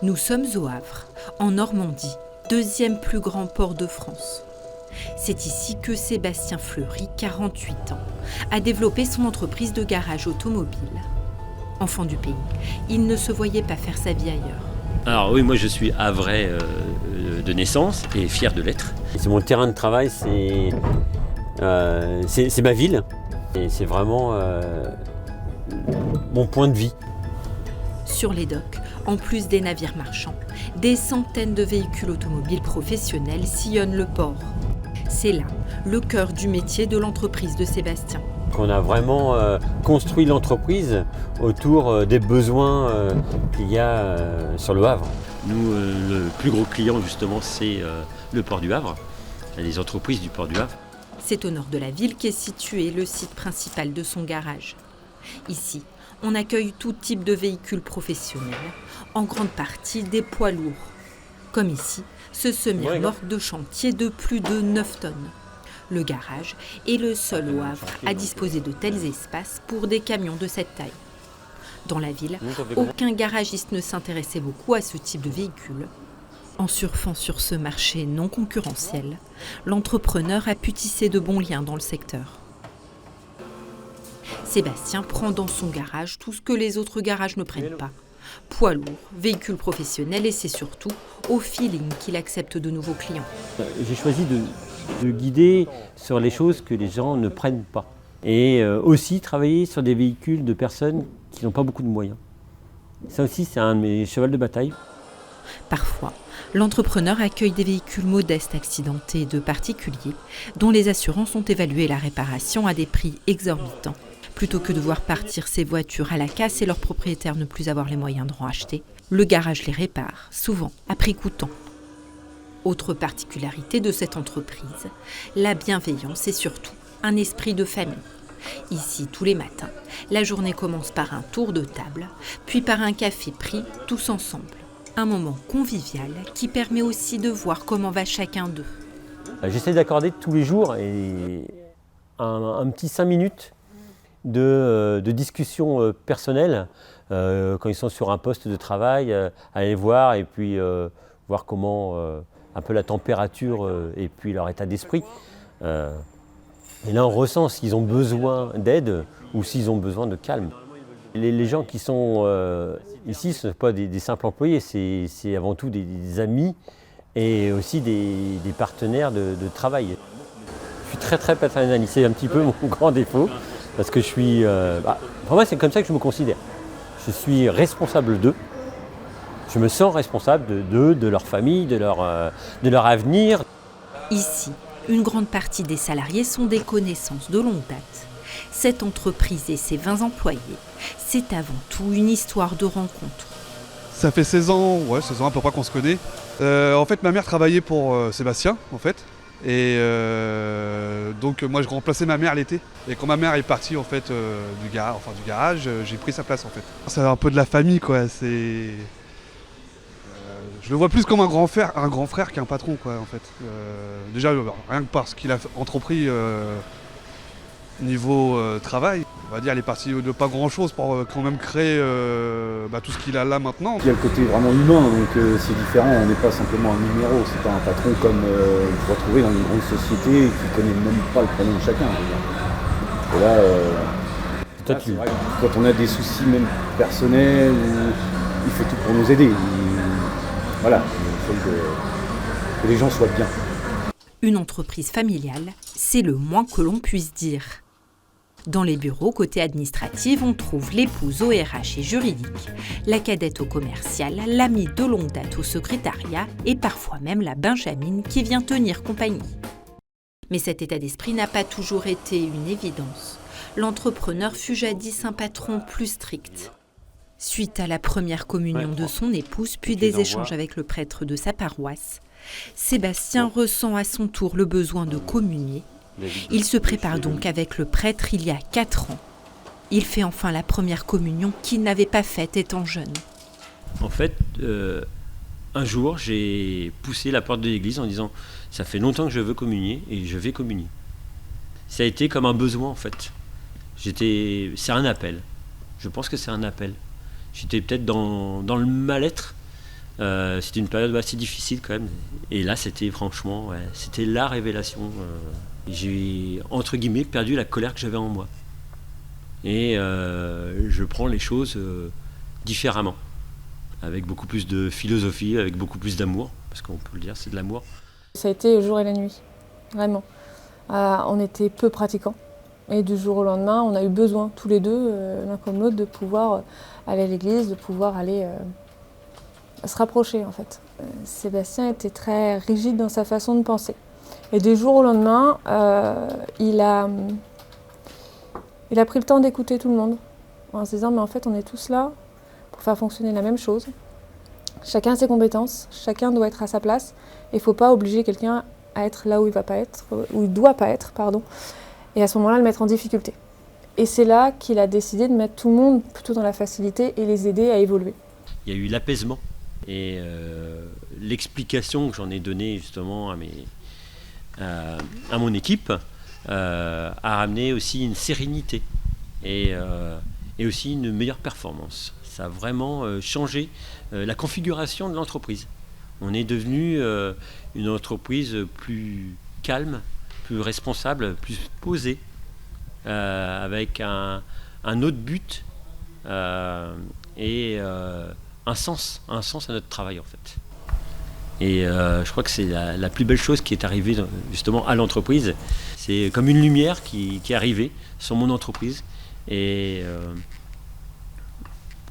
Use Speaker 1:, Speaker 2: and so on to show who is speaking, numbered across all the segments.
Speaker 1: Nous sommes au Havre, en Normandie, deuxième plus grand port de France. C'est ici que Sébastien Fleury, 48 ans, a développé son entreprise de garage automobile. Enfant du pays, il ne se voyait pas faire sa vie ailleurs.
Speaker 2: Alors oui, moi je suis havrais de naissance et fier de l'être.
Speaker 3: C'est mon terrain de travail, c'est ma ville et c'est vraiment mon point de vie.
Speaker 1: Sur les docks, en plus des navires marchands, des centaines de véhicules automobiles professionnels sillonnent le port. C'est là le cœur du métier de l'entreprise de Sébastien.
Speaker 3: On a vraiment construit l'entreprise autour des besoins qu'il y a sur le Havre.
Speaker 2: Nous, le plus gros client justement, c'est le port du Havre, les entreprises du port du Havre.
Speaker 1: C'est au nord de la ville qu'est situé le site principal de son garage. Ici, on accueille tout type de véhicules professionnels, en grande partie des poids lourds. Comme ici, ce semi-remorque de chantier de plus de 9 tonnes. Le garage est le seul au Havre à disposer de tels espaces pour des camions de cette taille. Dans la ville, aucun garagiste ne s'intéressait beaucoup à ce type de véhicule. En surfant sur ce marché non concurrentiel, l'entrepreneur a pu tisser de bons liens dans le secteur. Sébastien prend dans son garage tout ce que les autres garages ne prennent pas. Poids lourds, véhicules professionnels et c'est surtout au feeling qu'il accepte de nouveaux clients.
Speaker 3: J'ai choisi de guider sur les choses que les gens ne prennent pas. Et aussi travailler sur des véhicules de personnes qui n'ont pas beaucoup de moyens. Ça aussi, c'est un de mes chevals de bataille.
Speaker 1: Parfois, l'entrepreneur accueille des véhicules modestes accidentés de particuliers dont les assurances ont évalué la réparation à des prix exorbitants. Plutôt que de voir partir ces voitures à la casse et leurs propriétaires ne plus avoir les moyens de racheter, le garage les répare, souvent à prix coûtant. Autre particularité de cette entreprise, la bienveillance et surtout un esprit de famille. Ici, tous les matins, la journée commence par un tour de table, puis par un café pris tous ensemble. Un moment convivial qui permet aussi de voir comment va chacun d'eux.
Speaker 3: J'essaie d'accorder tous les jours un petit 5 minutes de discussion personnelle quand ils sont sur un poste de travail, aller voir et puis voir comment un peu la température et puis leur état d'esprit. Et là on ressent s'ils ont besoin d'aide ou s'ils ont besoin de calme. Les gens qui sont ici, ce ne sont pas des simples employés, c'est avant tout des amis et aussi des partenaires de travail. Je suis très très paternaliste, c'est un petit peu mon grand défaut. Parce que je suis... pour moi, c'est comme ça que je me considère. Je suis responsable d'eux. Je me sens responsable d'eux, de leur famille, de leur avenir.
Speaker 1: Ici, une grande partie des salariés sont des connaissances de longue date. Cette entreprise et ses 20 employés, c'est avant tout une histoire de rencontre.
Speaker 4: Ça fait 16 ans à peu près qu'on se connaît. En fait, ma mère travaillait pour Sébastien, en fait. Et donc moi je remplaçais ma mère l'été. Et quand ma mère est partie en fait du garage, j'ai pris sa place en fait. C'est un peu de la famille quoi. Je le vois plus comme un grand frère qu'un patron quoi en fait. Déjà rien que parce qu'il a entrepris niveau travail. On va dire il est parti de pas grand chose pour quand même créer tout ce qu'il a là maintenant.
Speaker 5: Il y a le côté vraiment humain, donc c'est différent, on n'est pas simplement un numéro, c'est pas un patron comme vous retrouvez dans une grande société qui connaît même pas le prénom de chacun. Et là, quand on a des soucis même personnels, il fait tout pour nous aider. Voilà, il faut que les gens soient bien.
Speaker 1: Une entreprise familiale, c'est le moins que l'on puisse dire. Dans les bureaux, côté administratif, on trouve l'épouse au RH et juridique, la cadette au commercial, l'amie de longue date au secrétariat et parfois même la benjamine qui vient tenir compagnie. Mais cet état d'esprit n'a pas toujours été une évidence. L'entrepreneur fut jadis un patron plus strict. Suite à la première communion de son épouse, puis des échanges avec le prêtre de sa paroisse, Sébastien ressent à son tour le besoin de communier. Il se prépare donc avec le prêtre il y a 4 ans. Il fait enfin la première communion qu'il n'avait pas faite étant jeune.
Speaker 2: En fait, un jour, j'ai poussé la porte de l'église en disant « ça fait longtemps que je veux communier et je vais communier ». Ça a été comme un besoin en fait. C'est un appel. Je pense que c'est un appel. J'étais peut-être dans le mal-être C'était une période assez difficile quand même. Et là, c'était franchement, c'était la révélation. J'ai, entre guillemets, perdu la colère que j'avais en moi. Et je prends les choses différemment, avec beaucoup plus de philosophie, avec beaucoup plus d'amour, parce qu'on peut le dire, c'est de l'amour.
Speaker 6: Ça a été le jour et la nuit, vraiment. On était peu pratiquants. Et du jour au lendemain, on a eu besoin, tous les deux, l'un comme l'autre, de pouvoir aller à l'église, de pouvoir aller se rapprocher, en fait. Sébastien était très rigide dans sa façon de penser. Et du jour au lendemain, il a pris le temps d'écouter tout le monde, en se disant, mais en fait, on est tous là pour faire fonctionner la même chose. Chacun a ses compétences, chacun doit être à sa place. Il ne faut pas obliger quelqu'un à être là où il va pas être, où il doit pas être, pardon. Et à ce moment-là, le mettre en difficulté. Et c'est là qu'il a décidé de mettre tout le monde plutôt dans la facilité et les aider à évoluer.
Speaker 2: Il y a eu l'apaisement et l'explication que j'en ai donnée justement à mon équipe a ramené aussi une sérénité et aussi une meilleure performance. Ça a vraiment changé la configuration de l'entreprise. On est devenu une entreprise plus calme, plus responsable, plus posée, avec un autre but et un sens à notre travail en fait. Et je crois que c'est la plus belle chose qui est arrivée justement à l'entreprise. C'est comme une lumière qui est arrivée sur mon entreprise et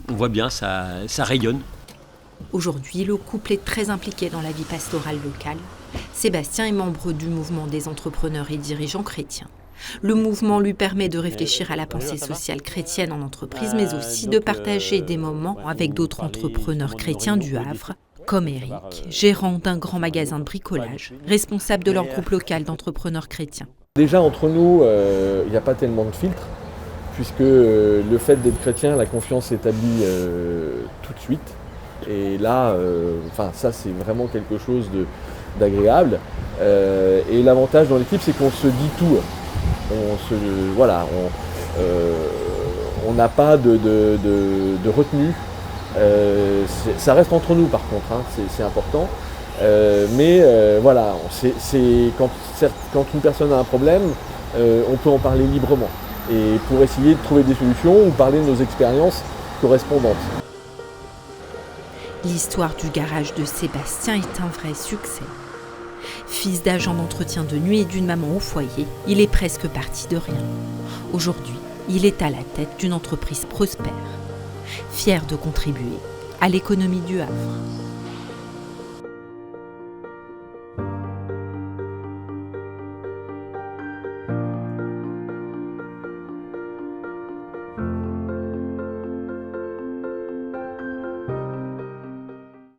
Speaker 2: on voit bien, ça rayonne.
Speaker 1: Aujourd'hui, le couple est très impliqué dans la vie pastorale locale. Sébastien est membre du mouvement des entrepreneurs et dirigeants chrétiens. Le mouvement lui permet de réfléchir à la pensée sociale chrétienne en entreprise, mais aussi de partager des moments avec d'autres entrepreneurs chrétiens du Havre, comme Eric, gérant d'un grand magasin de bricolage, responsable de leur groupe local d'entrepreneurs chrétiens.
Speaker 7: Déjà, entre nous, il n'y a pas tellement de filtres, puisque le fait d'être chrétien, la confiance s'établit tout de suite. Et là, ça c'est vraiment quelque chose d'agréable. Et l'avantage dans l'équipe, c'est qu'on se dit tout. On n'a pas de retenue. Ça reste entre nous par contre, hein, c'est important. C'est quand une personne a un problème, on peut en parler librement. Et pour essayer de trouver des solutions ou parler de nos expériences correspondantes.
Speaker 1: L'histoire du garage de Sébastien est un vrai succès. Fils d'agent d'entretien de nuit et d'une maman au foyer, il est presque parti de rien. Aujourd'hui, il est à la tête d'une entreprise prospère, fier de contribuer à l'économie du Havre.